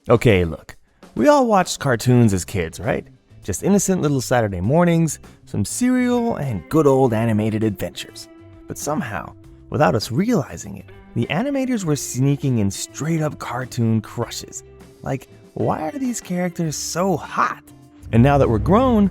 Okay, look, we all watched cartoons as kids, right? Just innocent little Saturday mornings, some cereal, and good old animated adventures. But somehow, without us realizing it, the animators were sneaking in straight up cartoon crushes. Like, why are these characters so hot? And now that we're grown,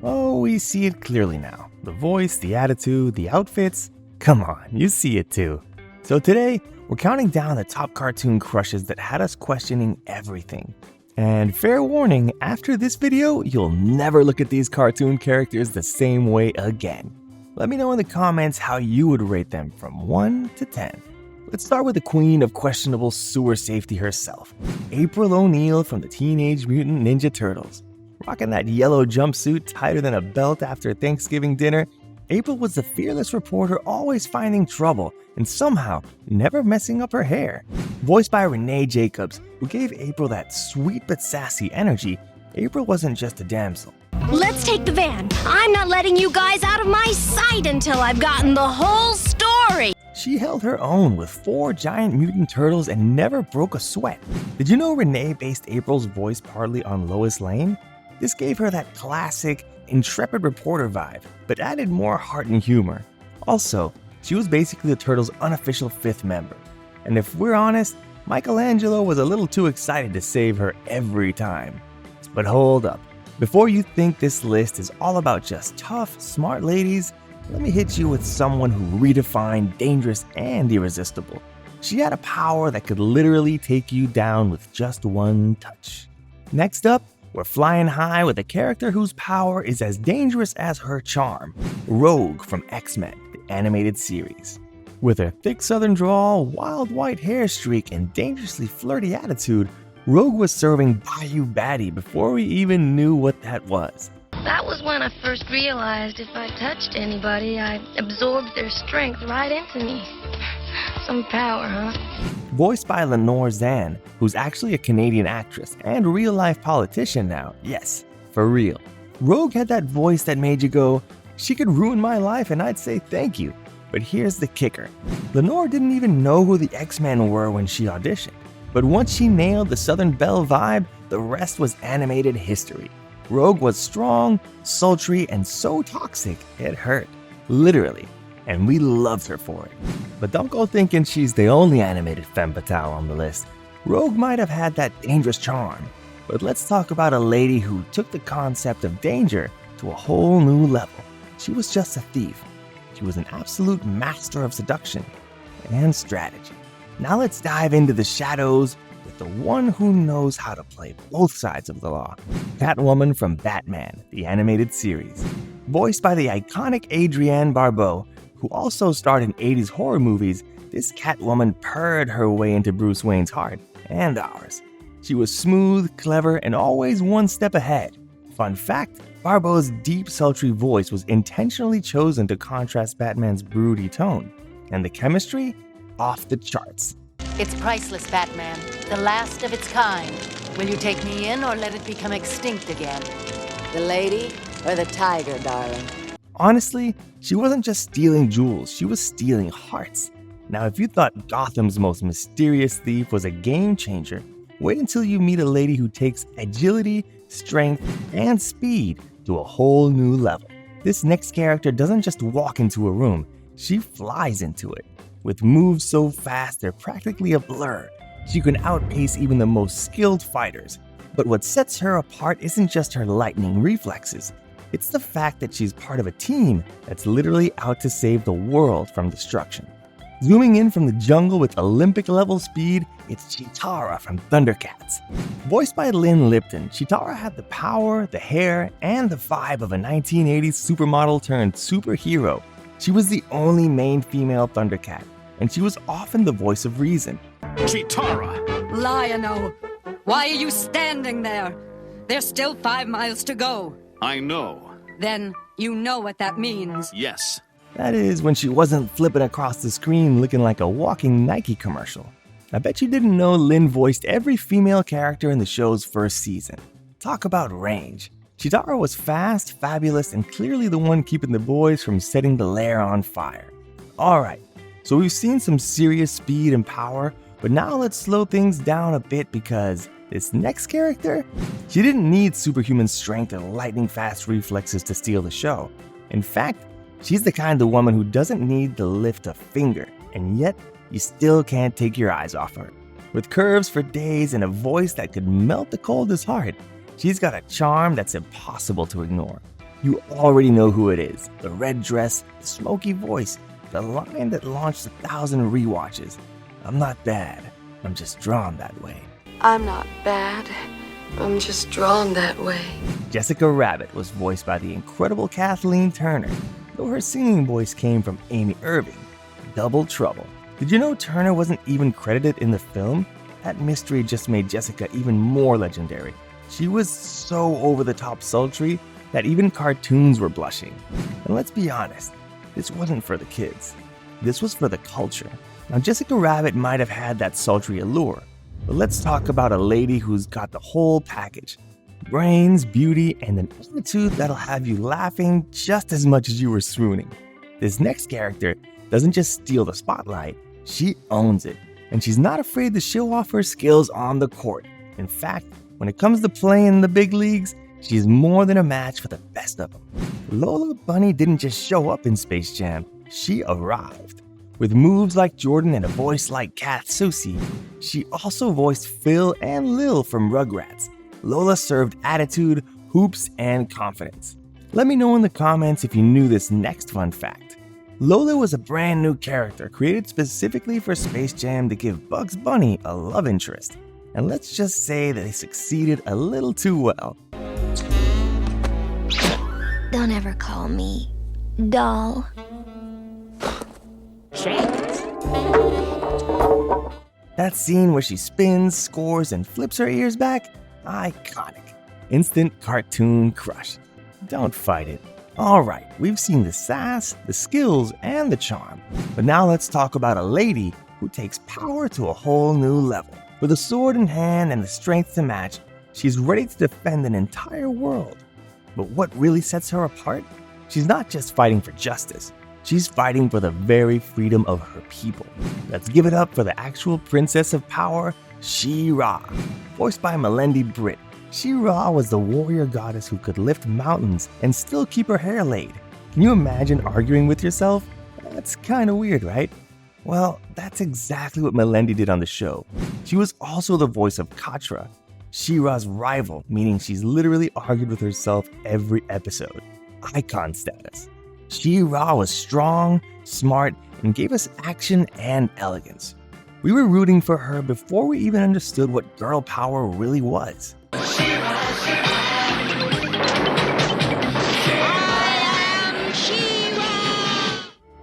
oh, we see it clearly now. The voice, the attitude, the outfits. Come on, you see it too. So today, we're counting down the top cartoon crushes that had us questioning everything. And fair warning, after this video, you'll never look at these cartoon characters the same way again. Let me know in the comments how you would rate them from 1 to 10. Let's start with the queen of questionable sewer safety herself, April O'Neil from the Teenage Mutant Ninja Turtles. Rocking that yellow jumpsuit tighter than a belt after Thanksgiving dinner, April was the fearless reporter always finding trouble and somehow never messing up her hair. Voiced by Renee Jacobs, who gave April that sweet but sassy energy, April wasn't just a damsel. Let's take the van. I'm not letting you guys out of my sight until I've gotten the whole story. She held her own with 4 giant mutant turtles and never broke a sweat. Did you know Renee based April's voice partly on Lois Lane? This gave her that classic, intrepid reporter vibe, but added more heart and humor. Also, she was basically the Turtles' unofficial 5th member. And if we're honest, Michelangelo was a little too excited to save her every time. But hold up, before you think this list is all about just tough, smart ladies, let me hit you with someone who redefined dangerous and irresistible. She had a power that could literally take you down with just one touch. Next up, we're flying high with a character whose power is as dangerous as her charm, Rogue from X-Men, the animated series. With her thick southern drawl, wild white hair streak, and dangerously flirty attitude, Rogue was serving Bayou Baddie before we even knew what that was. That was when I first realized if I touched anybody, I absorbed their strength right into me. Some power, huh? Voiced by Lenore Zann, who's actually a Canadian actress and real-life politician now. Yes, for real. Rogue had that voice that made you go, she could ruin my life and I'd say thank you. But here's the kicker. Lenore didn't even know who the X-Men were when she auditioned. But once she nailed the Southern Belle vibe, the rest was animated history. Rogue was strong, sultry, and so toxic it hurt. Literally. And we loved her for it. But don't go thinking she's the only animated femme fatale on the list. Rogue might have had that dangerous charm. But let's talk about a lady who took the concept of danger to a whole new level. She was just a thief. She was an absolute master of seduction and strategy. Now let's dive into the shadows with the one who knows how to play both sides of the law. Catwoman from Batman, the animated series. Voiced by the iconic Adrienne Barbeau, who also starred in 80s horror movies, this Catwoman purred her way into Bruce Wayne's heart, and ours. She was smooth, clever, and always one step ahead. Fun fact, Barbeau's deep, sultry voice was intentionally chosen to contrast Batman's broody tone, and the chemistry? Off the charts. It's priceless, Batman. The last of its kind. Will you take me in or let it become extinct again? The lady or the tiger, darling? Honestly, she wasn't just stealing jewels, she was stealing hearts. Now, if you thought Gotham's most mysterious thief was a game changer, wait until you meet a lady who takes agility, strength, and speed to a whole new level. This next character doesn't just walk into a room, she flies into it. With moves so fast they're practically a blur, she can outpace even the most skilled fighters. But what sets her apart isn't just her lightning reflexes. It's the fact that she's part of a team that's literally out to save the world from destruction. Zooming in from the jungle with Olympic-level speed, it's Cheetara from Thundercats. Voiced by Lynn Lipton, Cheetara had the power, the hair, and the vibe of a 1980s supermodel turned superhero. She was the only main female Thundercat, and she was often the voice of reason. Cheetara! Lion-O, why are you standing there? There's still 5 miles to go. I know. Then you know what that means. Yes. That is, when she wasn't flipping across the screen looking like a walking Nike commercial. I bet you didn't know Lynn voiced every female character in the show's first season. Talk about range. Cheetara was fast, fabulous, and clearly the one keeping the boys from setting the lair on fire. Alright, so we've seen some serious speed and power, but now let's slow things down a bit because This next character, she didn't need superhuman strength and lightning-fast reflexes to steal the show. In fact, she's the kind of woman who doesn't need to lift a finger, and yet you still can't take your eyes off her. With curves for days and a voice that could melt the coldest heart, she's got a charm that's impossible to ignore. You already know who it is. The red dress, the smoky voice, the line that launched 1,000 rewatches. I'm not bad, I'm just drawn that way. I'm not bad. I'm just drawn that way. Jessica Rabbit was voiced by the incredible Kathleen Turner, though her singing voice came from Amy Irving. Double trouble. Did you know Turner wasn't even credited in the film? That mystery just made Jessica even more legendary. She was so over-the-top sultry that even cartoons were blushing. And let's be honest, this wasn't for the kids. This was for the culture. Now, Jessica Rabbit might have had that sultry allure, but let's talk about a lady who's got the whole package. Brains, beauty, and an attitude that'll have you laughing just as much as you were swooning. This next character doesn't just steal the spotlight, she owns it. And she's not afraid to show off her skills on the court. In fact, when it comes to playing in the big leagues, she's more than a match for the best of them. Lola Bunny didn't just show up in Space Jam, she arrived. With moves like Jordan and a voice like Kath Soucie, she also voiced Phil and Lil from Rugrats. Lola served attitude, hoops, and confidence. Let me know in the comments if you knew this next fun fact. Lola was a brand new character created specifically for Space Jam to give Bugs Bunny a love interest. And let's just say that they succeeded a little too well. Don't ever call me doll. That scene where she spins, scores, and flips her ears back? Iconic. Instant cartoon crush. Don't fight it. Alright, we've seen the sass, the skills, and the charm. But now let's talk about a lady who takes power to a whole new level. With a sword in hand and the strength to match, she's ready to defend an entire world. But what really sets her apart? She's not just fighting for justice. She's fighting for the very freedom of her people. Let's give it up for the actual Princess of Power, She-Ra. Voiced by Melendi Britt, She-Ra was the warrior goddess who could lift mountains and still keep her hair laid. Can you imagine arguing with yourself? That's kind of weird, right? Well, that's exactly what Melendi did on the show. She was also the voice of Katra, She-Ra's rival, meaning she's literally argued with herself every episode. Icon status. She-Ra was strong, smart, and gave us action and elegance. We were rooting for her before we even understood what girl power really was.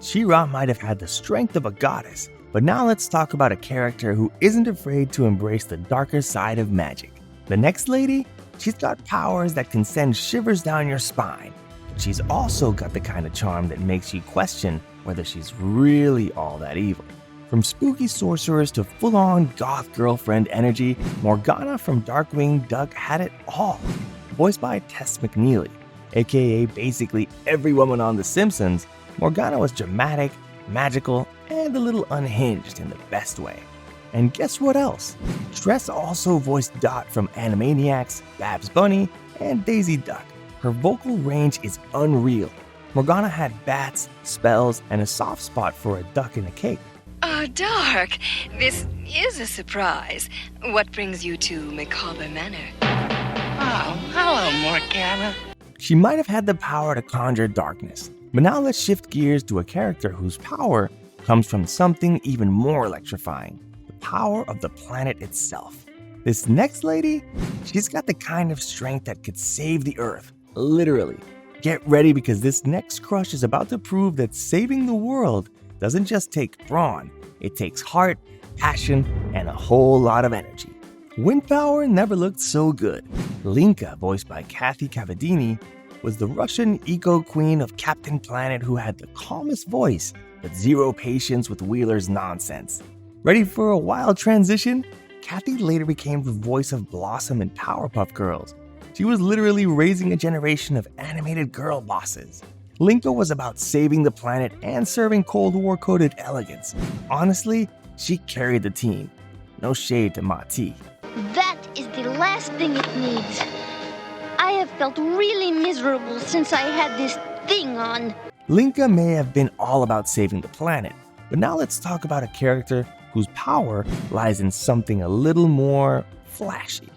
She-Ra might have had the strength of a goddess, but now let's talk about a character who isn't afraid to embrace the darker side of magic. The next lady, she's got powers that can send shivers down your spine. But she's also got the kind of charm that makes you question whether she's really all that evil. From spooky sorcerers to full-on goth girlfriend energy, Morgana from Darkwing Duck had it all. Voiced by Tess McNeely, aka basically every woman on The Simpsons, Morgana was dramatic, magical, and a little unhinged in the best way. And guess what else? Tress also voiced Dot from Animaniacs, Babs Bunny, and Daisy Duck. Her vocal range is unreal. Morgana had bats, spells, and a soft spot for a duck in a cake. Oh, Dark, this is a surprise. What brings you to Macabre Manor? Oh, hello, Morgana. She might have had the power to conjure darkness, but now let's shift gears to a character whose power comes from something even more electrifying, the power of the planet itself. This next lady, she's got the kind of strength that could save the Earth, literally. Get ready because this next crush is about to prove that saving the world doesn't just take brawn, it takes heart, passion, and a whole lot of energy. Wind power never looked so good. Linka, voiced by Kathy Cavadini, was the Russian eco-queen of Captain Planet who had the calmest voice, but zero patience with Wheeler's nonsense. Ready for a wild transition? Kathy later became the voice of Blossom in Powerpuff Girls. She was literally raising a generation of animated girl bosses. Linka was about saving the planet and serving Cold War-coded elegance. Honestly, she carried the team. No shade to Ma T. That is the last thing it needs. I have felt really miserable since I had this thing on. Linka may have been all about saving the planet, but now let's talk about a character whose power lies in something a little more flashy.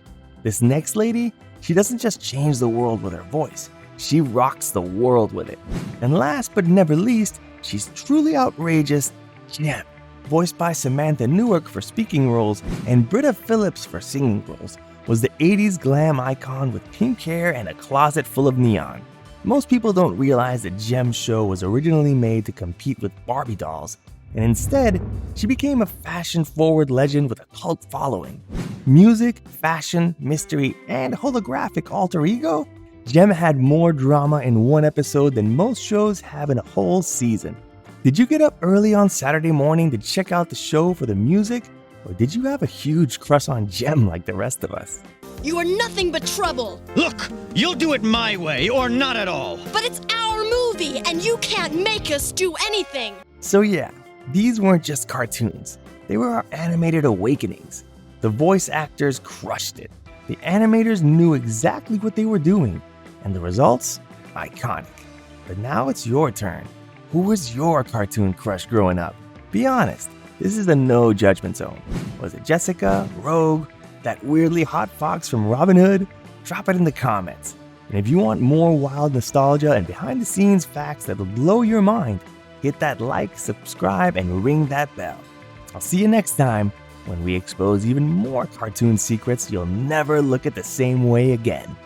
This next lady, she doesn't just change the world with her voice, she rocks the world with it. And last but never least, she's truly outrageous, Jem, voiced by Samantha Newark for speaking roles and Britta Phillips for singing roles, was the 80s glam icon with pink hair and a closet full of neon. Most people don't realize that Jem's show was originally made to compete with Barbie dolls, and instead, she became a fashion-forward legend with a cult following. Music, fashion, mystery, and holographic alter ego? Jem had more drama in one episode than most shows have in a whole season. Did you get up early on Saturday morning to check out the show for the music? Or did you have a huge crush on Jem like the rest of us? You are nothing but trouble. Look, you'll do it my way or not at all. But it's our movie, and you can't make us do anything. So yeah, these weren't just cartoons. They were our animated awakenings. The voice actors crushed it. The animators knew exactly what they were doing. And the results? Iconic. But now it's your turn. Who was your cartoon crush growing up? Be honest. This is a no judgment zone. Was it Jessica, Rogue, that weirdly hot fox from Robin Hood? Drop it in the comments. And if you want more wild nostalgia and behind the scenes facts that will blow your mind, hit that like, subscribe, and ring that bell. I'll see you next time when we expose even more cartoon secrets you'll never look at the same way again.